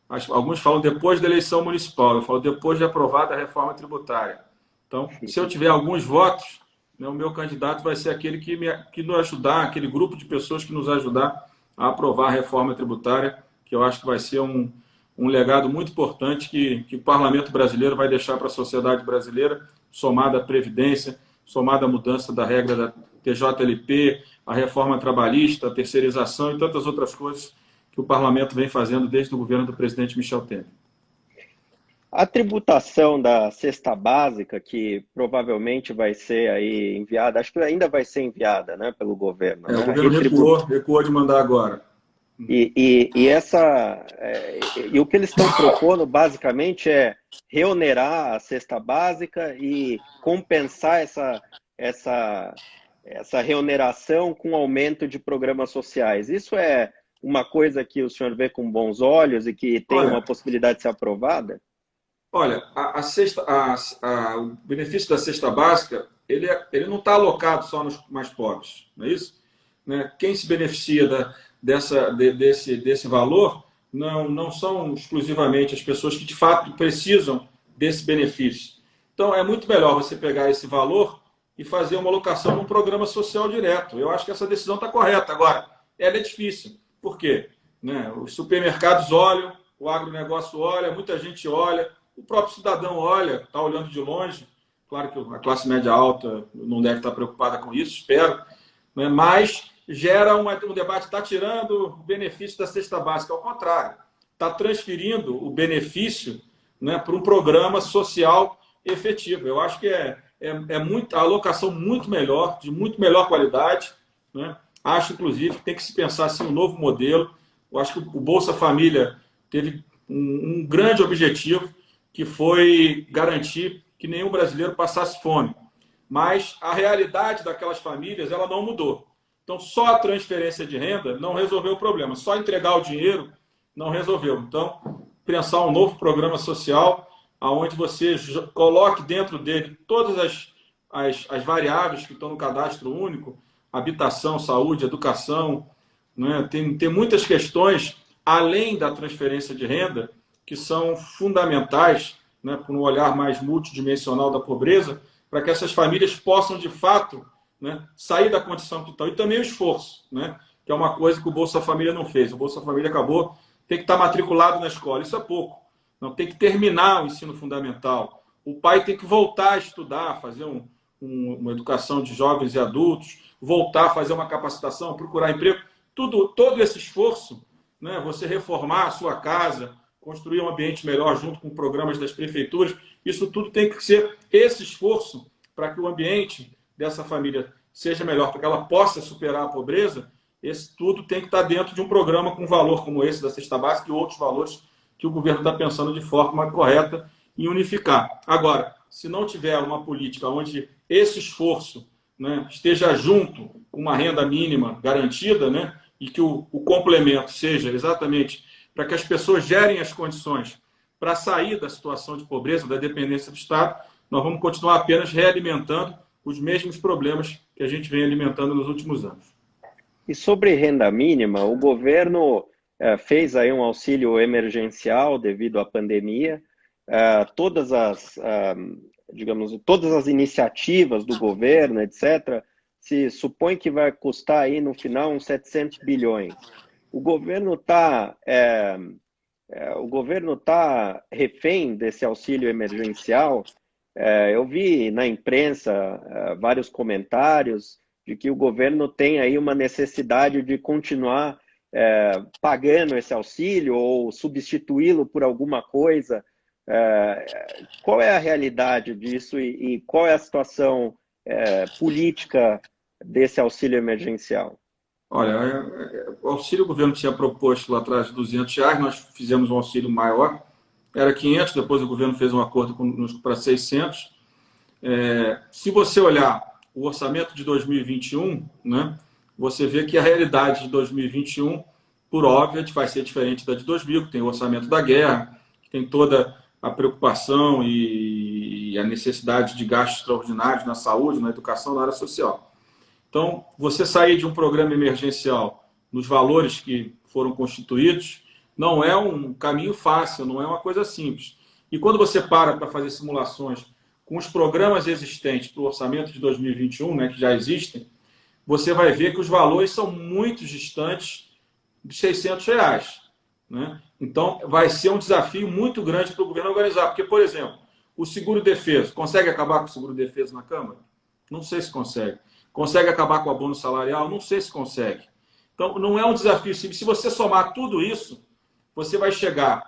Alguns falam depois da eleição municipal, eu falo depois de aprovada a reforma tributária. Então, se eu tiver alguns votos, né, o meu candidato vai ser aquele que nos ajudar, aquele grupo de pessoas que nos ajudar a aprovar a reforma tributária, que eu acho que vai ser um legado muito importante que o parlamento brasileiro vai deixar para a sociedade brasileira, somada à Previdência, somada à mudança da regra da TJLP, a reforma trabalhista, a terceirização e tantas outras coisas que o parlamento vem fazendo desde o governo do presidente Michel Temer. A tributação da cesta básica, que provavelmente vai ser aí enviada, acho que ainda vai ser enviada, né, pelo governo. Né? O governo recuou de mandar agora. E o que eles estão propondo, basicamente, é reonerar a cesta básica e compensar essa reoneração com aumento de programas sociais. Isso é uma coisa que o senhor vê com bons olhos e que tem uma possibilidade de ser aprovada? Olha, o benefício da cesta básica, ele não está alocado só nos mais pobres, não é isso? Né? Quem se beneficia desse valor não são exclusivamente as pessoas que, de fato, precisam desse benefício. Então, é muito melhor você pegar esse valor e fazer uma alocação num programa social direto. Eu acho que essa decisão está correta. Agora, ela é difícil. Por quê? Né? Os supermercados olham, o agronegócio olha, muita gente olha, o próprio cidadão olha, está olhando de longe. Claro que a classe média alta não deve estar preocupada com isso, espero. Né? Mas gera um debate, está tirando o benefício da cesta básica. Ao contrário, está transferindo o benefício, né, para um programa social efetivo. Eu acho que a alocação muito melhor, de muito melhor qualidade. Né? Acho, inclusive, que tem que se pensar assim, um novo modelo. Eu acho que o Bolsa Família teve um grande objetivo, que foi garantir que nenhum brasileiro passasse fome. Mas a realidade daquelas famílias ela não mudou. Então, só a transferência de renda não resolveu o problema. Só entregar o dinheiro não resolveu. Então, pensar um novo programa social onde você coloque dentro dele todas as variáveis que estão no cadastro único, habitação, saúde, educação. Né? Tem muitas questões, além da transferência de renda, que são fundamentais, né, para um olhar mais multidimensional da pobreza, para que essas famílias possam, de fato, né, sair da condição que estão. E também o esforço, né, que é uma coisa que o Bolsa Família não fez. O Bolsa Família acabou, tem que estar matriculado na escola. Isso é pouco. Não, tem que terminar o ensino fundamental. O pai tem que voltar a estudar, fazer uma educação de jovens e adultos, voltar a fazer uma capacitação, procurar emprego. Todo esse esforço, né, você reformar a sua casa, construir um ambiente melhor junto com programas das prefeituras, isso tudo tem que ser esse esforço para que o ambiente dessa família seja melhor, para que ela possa superar a pobreza. Esse tudo tem que estar dentro de um programa com valor como esse da cesta básica e outros valores que o governo está pensando de forma correta em unificar. Agora, se não tiver uma política onde esse esforço, né, esteja junto com uma renda mínima garantida, né, e que o complemento seja exatamente para que as pessoas gerem as condições para sair da situação de pobreza, da dependência do Estado, nós vamos continuar apenas realimentando os mesmos problemas que a gente vem alimentando nos últimos anos. E sobre renda mínima, o governo fez aí um auxílio emergencial devido à pandemia. Todas as, digamos, todas as iniciativas do governo, etc., se supõe que vai custar aí no final uns 700 bilhões. O governo está refém desse auxílio emergencial. Eu vi na imprensa vários comentários de que o governo tem aí uma necessidade de continuar pagando esse auxílio ou substituí-lo por alguma coisa. Qual é a realidade disso e qual é a situação política desse auxílio emergencial? Olha, o auxílio o governo tinha proposto lá atrás de R$200, nós fizemos um auxílio maior, era 500, depois o governo fez um acordo para 600. Se você olhar o orçamento de 2021, né, você vê que a realidade de 2021, por óbvio, vai ser diferente da de 2000, que tem o orçamento da guerra, que tem toda a preocupação e a necessidade de gastos extraordinários na saúde, na educação, na área social. Então, você sair de um programa emergencial nos valores que foram constituídos não é um caminho fácil, não é uma coisa simples. E quando você para fazer simulações com os programas existentes para o orçamento de 2021, né, que já existem, você vai ver que os valores são muito distantes de R$600. Né? Então, vai ser um desafio muito grande para o governo organizar. Porque, por exemplo, o seguro-defeso, consegue acabar com o seguro-defeso na Câmara? Não sei se consegue. Consegue acabar com o abono salarial? Não sei se consegue. Então, não é um desafio simples. Se você somar tudo isso, você vai chegar,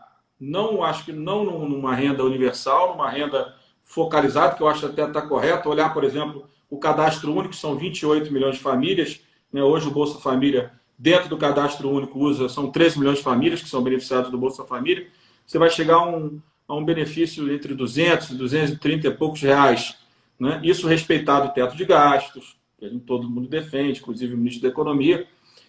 acho que não numa renda universal, numa renda focalizada, que eu acho até está correto. Olhar, por exemplo, o cadastro único, são 28 milhões de famílias. Né? Hoje o Bolsa Família, dentro do cadastro único, são 13 milhões de famílias que são beneficiadas do Bolsa Família. Você vai chegar a um benefício entre 200 e 230 e poucos reais. Né? Isso respeitado o teto de gastos, que todo mundo defende, inclusive o ministro da Economia.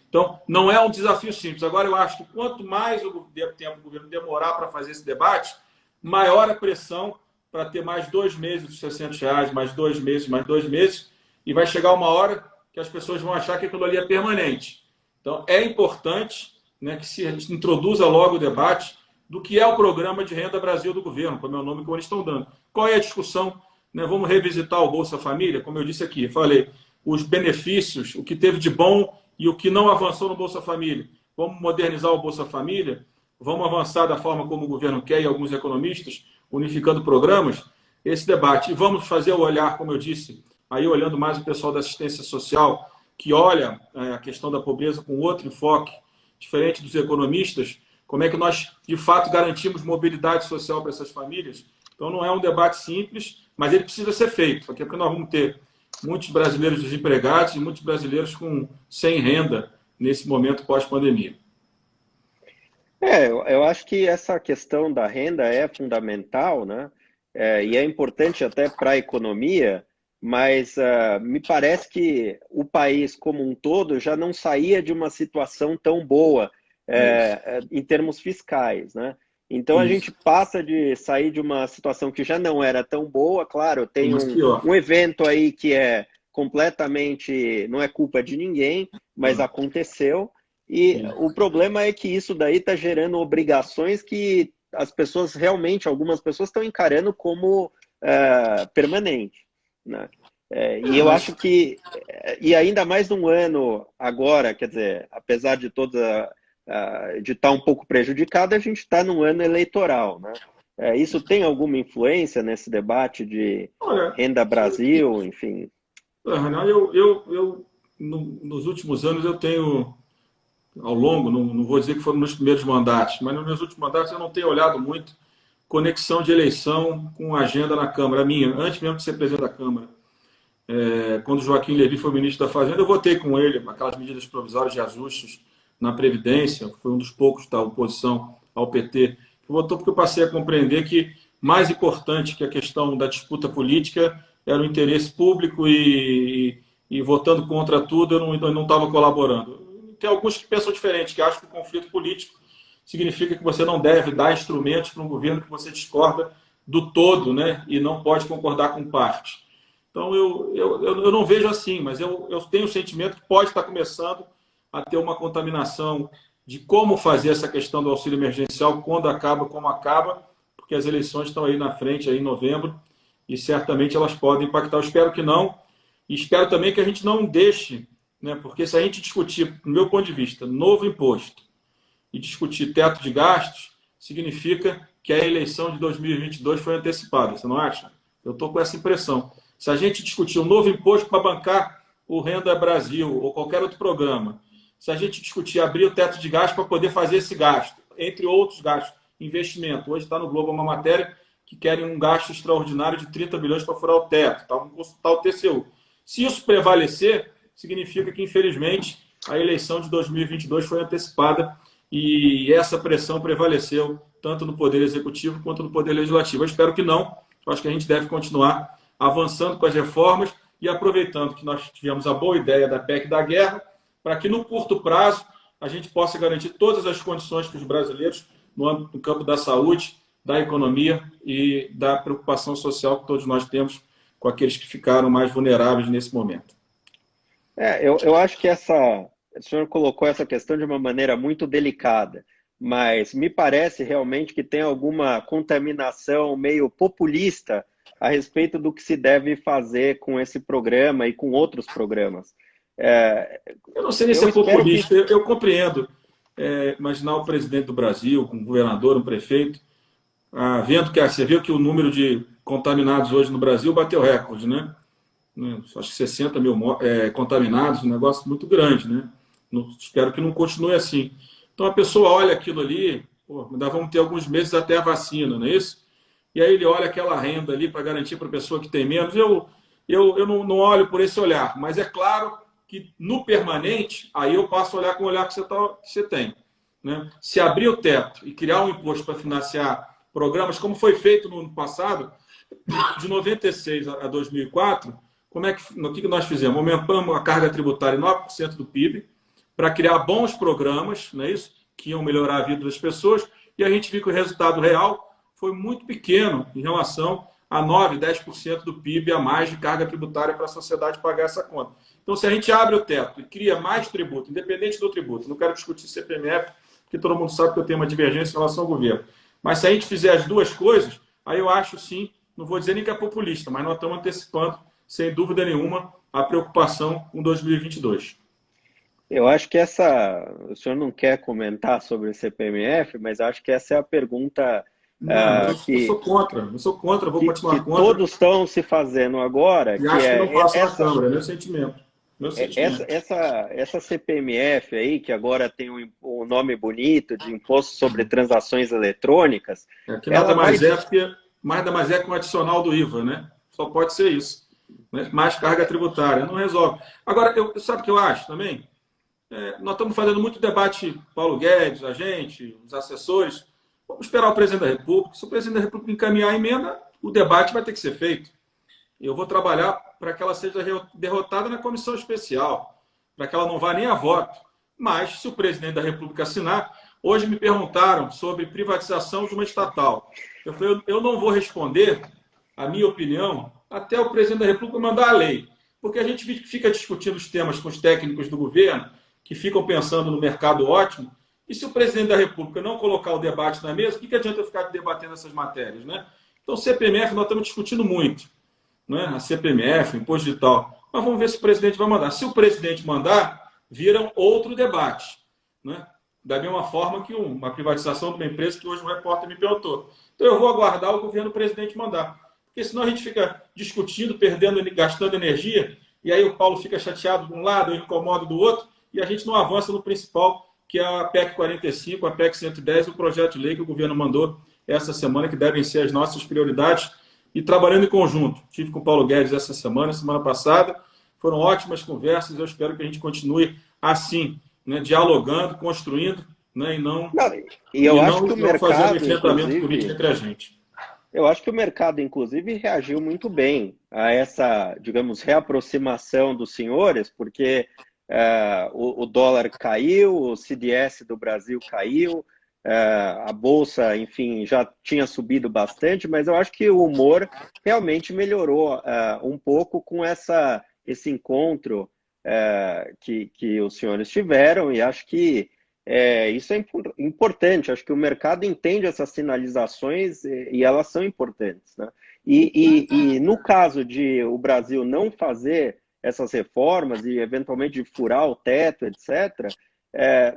Então, não é um desafio simples. Agora, eu acho que quanto mais o tempo o governo demorar para fazer esse debate, maior a pressão para ter mais 2 meses dos R$600, mais 2 meses, e vai chegar uma hora que as pessoas vão achar que aquilo ali é permanente. Então, é importante, né, que se introduza logo o debate do que é o programa de renda Brasil do governo, como é o nome que eles estão dando. Qual é a discussão? Né? Vamos revisitar o Bolsa Família, como eu disse aqui, falei, os benefícios, o que teve de bom e o que não avançou no Bolsa Família. Vamos modernizar o Bolsa Família, vamos avançar da forma como o governo quer e alguns economistas, unificando programas, esse debate. E vamos fazer o olhar, como eu disse, aí olhando mais o pessoal da assistência social, que olha a questão da pobreza com outro enfoque, diferente dos economistas, como é que nós, de fato, garantimos mobilidade social para essas famílias. Então, não é um debate simples, mas ele precisa ser feito, porque nós vamos ter muitos brasileiros desempregados e muitos brasileiros sem renda nesse momento pós-pandemia. Eu acho que essa questão da renda é fundamental, né? E é importante até para a economia, mas me parece que o país como um todo já não saía de uma situação tão boa em termos fiscais, né? Então a gente passa de sair de uma situação que já não era tão boa, claro, tem um evento aí que é completamente, não é culpa de ninguém, mas aconteceu, e o problema é que isso daí está gerando obrigações que as pessoas realmente, algumas pessoas estão encarando como permanente, né? E eu acho que, e ainda mais num ano agora, quer dizer, apesar de de estar um pouco prejudicado, a gente está num ano eleitoral, né? Isso tem alguma influência nesse debate de Renda Brasil, enfim? Eu nos últimos anos, eu tenho, ao longo, não vou dizer que foram nos primeiros mandatos, mas nos meus últimos mandatos eu não tenho olhado muito conexão de eleição com agenda na Câmara. A minha, antes mesmo de ser presidente da Câmara, quando Joaquim Levy foi ministro da Fazenda, eu votei com ele aquelas medidas provisórias de ajustes na Previdência, foi um dos poucos da oposição ao PT votou porque eu passei a compreender que mais importante que a questão da disputa política era o interesse público e votando contra tudo eu não estava colaborando. Tem alguns que pensam diferente, que acham que o conflito político significa que você não deve dar instrumentos para um governo que você discorda do todo, né? E não pode concordar com parte. Então, eu não vejo assim, mas eu tenho o sentimento que pode estar começando a ter uma contaminação de como fazer essa questão do auxílio emergencial, quando acaba, como acaba, porque as eleições estão aí na frente, aí em novembro, e certamente elas podem impactar. Eu espero que não, e espero também que a gente não deixe, né? Porque se a gente discutir, do meu ponto de vista, novo imposto e discutir teto de gastos, significa que a eleição de 2022 foi antecipada, você não acha? Eu estou com essa impressão. Se a gente discutir um novo imposto para bancar o Renda Brasil ou qualquer outro programa, se a gente discutir abrir o teto de gastos para poder fazer esse gasto, entre outros gastos, investimento. Hoje está no Globo uma matéria que querem um gasto extraordinário de 30 bilhões para furar o teto, tá? Vamos consultar o TCU. Se isso prevalecer, significa que, infelizmente, a eleição de 2022 foi antecipada e essa pressão prevaleceu tanto no Poder Executivo quanto no Poder Legislativo. Eu espero que não. Eu acho que a gente deve continuar avançando com as reformas e aproveitando que nós tivemos a boa ideia da PEC da guerra, para que no curto prazo a gente possa garantir todas as condições que os brasileiros, no campo da saúde, da economia e da preocupação social que todos nós temos com aqueles que ficaram mais vulneráveis nesse momento. Eu acho que o senhor colocou essa questão de uma maneira muito delicada, mas me parece realmente que tem alguma contaminação meio populista a respeito do que se deve fazer com esse programa e com outros programas. Eu não sei nem se é populista, eu compreendo. Imaginar o presidente do Brasil, um governador, um prefeito, vendo que você viu que o número de contaminados hoje no Brasil bateu recorde, né? Acho que 60 mil contaminados, um negócio muito grande, né? Espero que não continue assim. Então a pessoa olha aquilo ali, ainda vamos ter alguns meses até a vacina, não é isso? E aí ele olha aquela renda ali para garantir para a pessoa que tem menos. Eu não olho por esse olhar, mas é claro que no permanente, aí eu passo a olhar com o olhar que você tem. Né? Se abrir o teto e criar um imposto para financiar programas, como foi feito no ano passado, de 96 a 2004, o que nós fizemos? Aumentamos a carga tributária em 9% do PIB para criar bons programas, não é isso? Que iam melhorar a vida das pessoas, e a gente viu que o resultado real foi muito pequeno em relação a 9%, 10% do PIB a mais de carga tributária para a sociedade pagar essa conta. Então, se a gente abre o teto e cria mais tributo, independente do tributo, não quero discutir CPMF, porque todo mundo sabe que eu tenho uma divergência em relação ao governo, mas se a gente fizer as duas coisas, aí eu acho sim, não vou dizer nem que é populista, mas nós estamos antecipando, sem dúvida nenhuma, a preocupação com 2022. Eu acho que o senhor não quer comentar sobre o CPMF, mas acho que essa é a pergunta... eu sou contra, vou continuar que contra. Todos estão se fazendo agora. E acho que não passa na Câmara, é meu sentimento. Essa CPMF aí, que agora tem um nome bonito de Imposto sobre Transações Eletrônicas... Que nada mais é porque que um adicional do IVA, né? Só pode ser isso. Né? Mais carga tributária, não resolve. Agora, sabe o que eu acho também? Nós estamos fazendo muito debate, Paulo Guedes, a gente, os assessores. Vamos esperar o presidente da República. Se o presidente da República encaminhar a emenda, o debate vai ter que ser feito. Eu vou trabalhar para que ela seja derrotada na comissão especial, para que ela não vá nem a voto. Mas, se o presidente da República assinar, hoje me perguntaram sobre privatização de uma estatal. Eu falei, eu não vou responder a minha opinião até o presidente da República mandar a lei. Porque a gente fica discutindo os temas com os técnicos do governo, que ficam pensando no mercado ótimo, e se o presidente da República não colocar o debate na mesa, o que adianta eu ficar debatendo essas matérias? Né? Então, CPMF nós estamos discutindo muito. Né? A CPMF, o imposto digital. Mas vamos ver se o presidente vai mandar. Se o presidente mandar, vira outro debate. Né? Da mesma forma que uma privatização de uma empresa que hoje um repórter me perguntou. Então, eu vou aguardar o governo presidente mandar. Porque senão a gente fica discutindo, gastando energia, e aí o Paulo fica chateado de um lado, eu incomodo do outro, e a gente não avança no principal, que é a PEC 45, a PEC 110 e o projeto de lei que o governo mandou essa semana, que devem ser as nossas prioridades, e trabalhando em conjunto. Estive com o Paulo Guedes essa semana passada, foram ótimas conversas, eu espero que a gente continue assim, né, dialogando, construindo né? Não, e eu acho que o não fazer um mercado, enfrentamento político inclusive, entre a gente. eu acho que o mercado, inclusive, reagiu muito bem a essa, digamos, reaproximação dos senhores, porque o dólar caiu, o CDS do Brasil caiu, a Bolsa, enfim, já tinha subido bastante, mas eu acho que o humor realmente melhorou um pouco com esse encontro que os senhores tiveram, e acho que isso é importante. Acho que o mercado entende essas sinalizações e elas são importantes, né? E no caso de o Brasil não fazer essas reformas e eventualmente de furar o teto, etc.,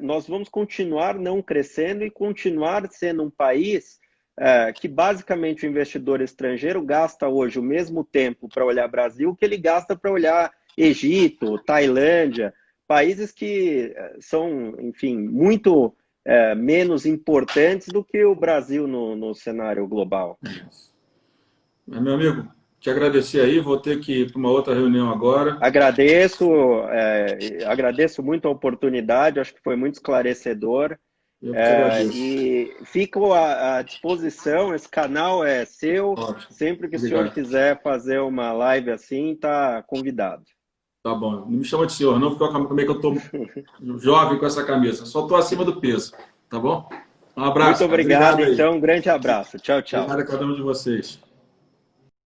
nós vamos continuar não crescendo e continuar sendo um país que basicamente o investidor estrangeiro gasta hoje o mesmo tempo para olhar Brasil que ele gasta para olhar Egito, Tailândia, países que são, enfim, muito menos importantes do que o Brasil no cenário global. Mas, meu amigo, te agradecer aí, vou ter que ir para uma outra reunião agora. Agradeço muito a oportunidade, acho que foi muito esclarecedor. Eu que te agradeço. E fico à disposição, esse canal é seu. Ótimo. Sempre que Obrigado. o senhor quiser fazer uma live assim, está convidado. Tá bom. Não me chama de senhor, não, porque como é que eu estou jovem com essa camisa. Só estou acima do peso, tá bom? Um abraço. Muito obrigado, aí. então. Um grande abraço. Tchau, tchau. Obrigado a cada um de vocês.